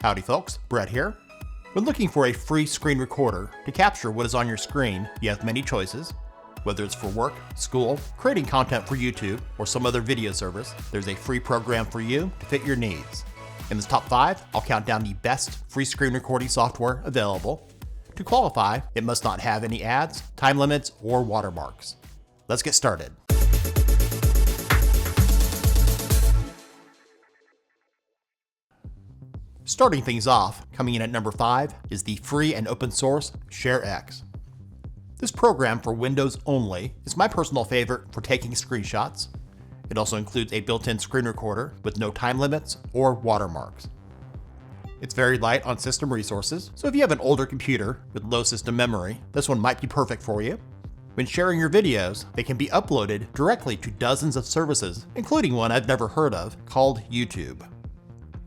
Howdy folks, Brett here. When looking for a free screen recorder to capture what is on your screen, you have many choices. Whether it's for work, school, creating content for YouTube, or some other video service, there's a free program for you to fit your needs. In this top 5, I'll count down the best free screen recording software available. To qualify, it must not have any ads, time limits, or watermarks. Let's get started. Starting things off, coming in at number 5 is the free and open source ShareX. This program for Windows only is my personal favorite for taking screenshots. It also includes a built-in screen recorder with no time limits or watermarks. It's very light on system resources, so if you have an older computer with low system memory, this one might be perfect for you. When sharing your videos, they can be uploaded directly to dozens of services, including one I've never heard of called YouTube.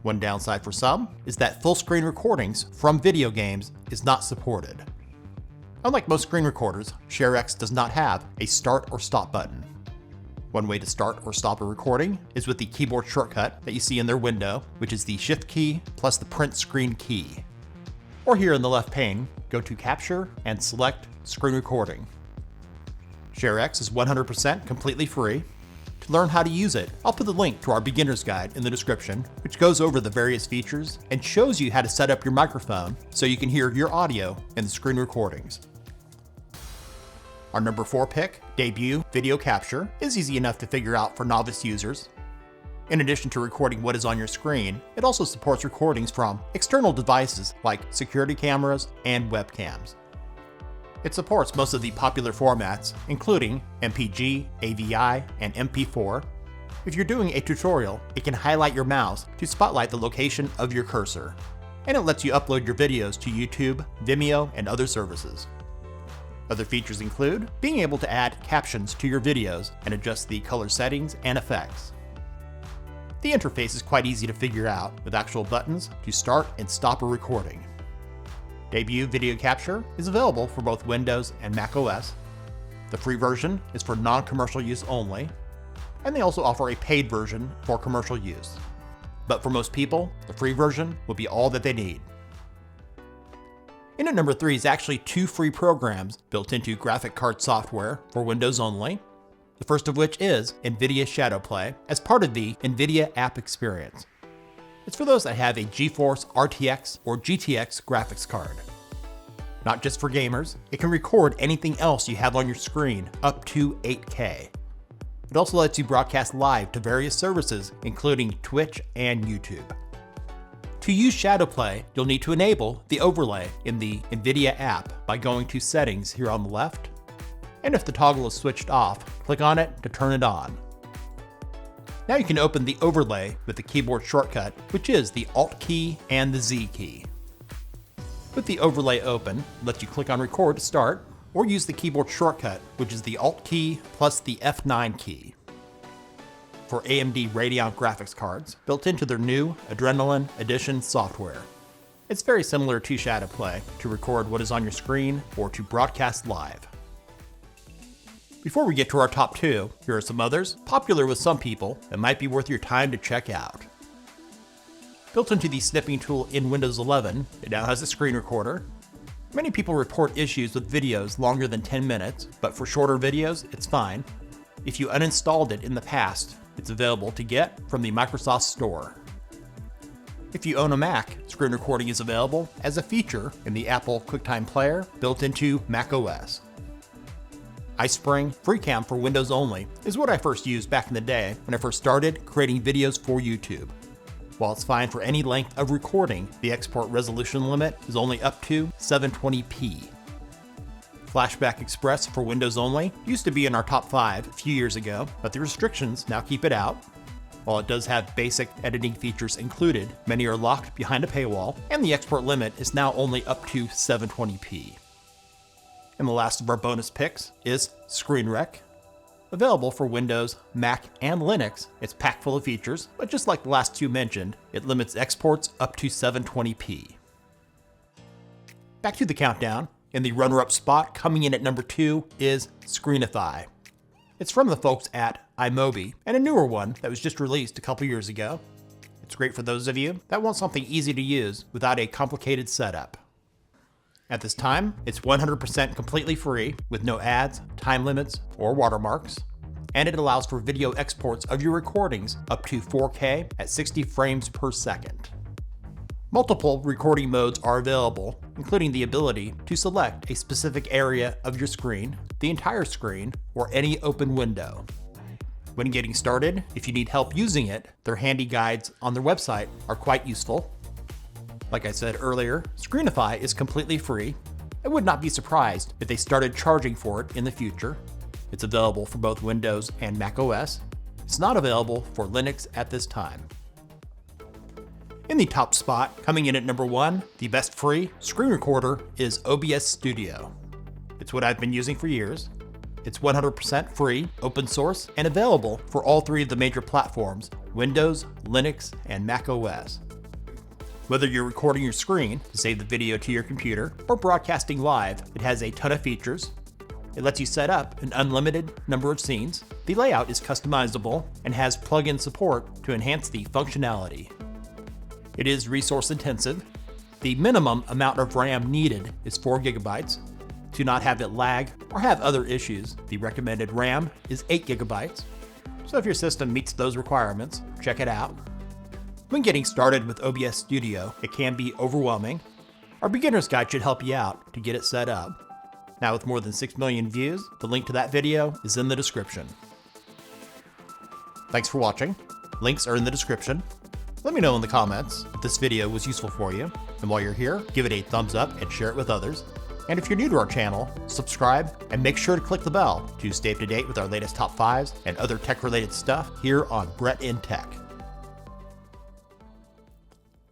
One downside for some is that full screen recordings from video games is not supported. Unlike most screen recorders, ShareX does not have a start or stop button. One way to start or stop a recording is with the keyboard shortcut that you see in their window, which is the Shift key plus the print screen key. Or here in the left pane, go to Capture and select Screen Recording. ShareX is 100% completely free. To learn how to use it, I'll put the link to our beginner's guide in the description, which goes over the various features and shows you how to set up your microphone so you can hear your audio in the screen recordings. Our number 4 pick, Debut Video Capture, is easy enough to figure out for novice users. In addition to recording what is on your screen, it also supports recordings from external devices like security cameras and webcams. It supports most of the popular formats, including MPG, AVI, and MP4. If you're doing a tutorial, it can highlight your mouse to spotlight the location of your cursor, and it lets you upload your videos to YouTube, Vimeo, and other services. Other features include being able to add captions to your videos and adjust the color settings and effects. The interface is quite easy to figure out with actual buttons to start and stop a recording. Debut Video Capture is available for both Windows and Mac OS. The free version is for non-commercial use only, and they also offer a paid version for commercial use. But for most people, the free version will be all that they need. In at number 3 is actually 2 free programs built into graphic card software for Windows only. The first of which is NVIDIA Shadowplay as part of the NVIDIA App Experience. It's for those that have a GeForce RTX or GTX graphics card. Not just for gamers, it can record anything else you have on your screen up to 8K. It also lets you broadcast live to various services, including Twitch and YouTube. To use Shadowplay, you'll need to enable the overlay in the NVIDIA app by going to Settings here on the left, and if the toggle is switched off, click on it to turn it on. Now you can open the overlay with the keyboard shortcut, which is the Alt key and the Z key. With the overlay open, it lets you click on Record to start, or use the keyboard shortcut, which is the Alt key plus the F9 key. For AMD Radeon graphics cards built into their new Adrenalin Edition software. It's very similar to Shadowplay to record what is on your screen or to broadcast live. Before we get to our top 2, here are some others popular with some people that might be worth your time to check out. Built into the snipping tool in Windows 11, it now has a screen recorder. Many people report issues with videos longer than 10 minutes, but for shorter videos, it's fine. If you uninstalled it in the past, it's available to get from the Microsoft Store. If you own a Mac, screen recording is available as a feature in the Apple QuickTime player built into Mac OS. iSpring FreeCam for Windows only is what I first used back in the day when I first started creating videos for YouTube. While it's fine for any length of recording, the export resolution limit is only up to 720p. Flashback Express for Windows only used to be in our top 5 a few years ago, but the restrictions now keep it out. While it does have basic editing features included, many are locked behind a paywall, and the export limit is now only up to 720p. And the last of our bonus picks is ScreenRec. Available for Windows, Mac, and Linux, it's packed full of features, but just like the last 2 mentioned, it limits exports up to 720p. Back to the countdown. In the runner-up spot, coming in at number 2 is Screenify. It's from the folks at iMobi, and a newer one that was just released a couple years ago. It's great for those of you that want something easy to use without a complicated setup. At this time, it's 100% completely free with no ads, time limits, or watermarks, and it allows for video exports of your recordings up to 4K at 60 frames per second. Multiple recording modes are available, including the ability to select a specific area of your screen, the entire screen, or any open window. When getting started, if you need help using it, their handy guides on their website are quite useful. Like I said earlier, Screenify is completely free. I would not be surprised if they started charging for it in the future. It's available for both Windows and Mac OS. It's not available for Linux at this time. In the top spot, coming in at number 1, the best free screen recorder is OBS Studio. It's what I've been using for years. It's 100% free, open source, and available for all 3 of the major platforms, Windows, Linux, and Mac OS. Whether you're recording your screen to save the video to your computer or broadcasting live, it has a ton of features. It lets you set up an unlimited number of scenes. The layout is customizable and has plug-in support to enhance the functionality. It is resource intensive. The minimum amount of RAM needed is 4 GB. To not have it lag or have other issues, the recommended RAM is 8 GB. So if your system meets those requirements, check it out. When getting started with OBS Studio, it can be overwhelming. Our beginner's guide should help you out to get it set up. Now with more than 6 million views, the link to that video is in the description. Thanks for watching. Links are in the description. Let me know in the comments if this video was useful for you. And while you're here, give it a thumbs up and share it with others. And if you're new to our channel, subscribe and make sure to click the bell to stay up to date with our latest top 5s and other tech-related stuff here on Brett in Tech.